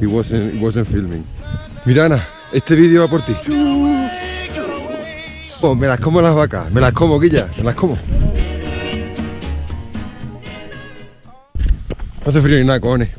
It wasn't filming. Mira, Ana, este vídeo va por ti. Oh, me las como las vacas, me las como, Guilla, me las como. No hace frío ni nada, cojones.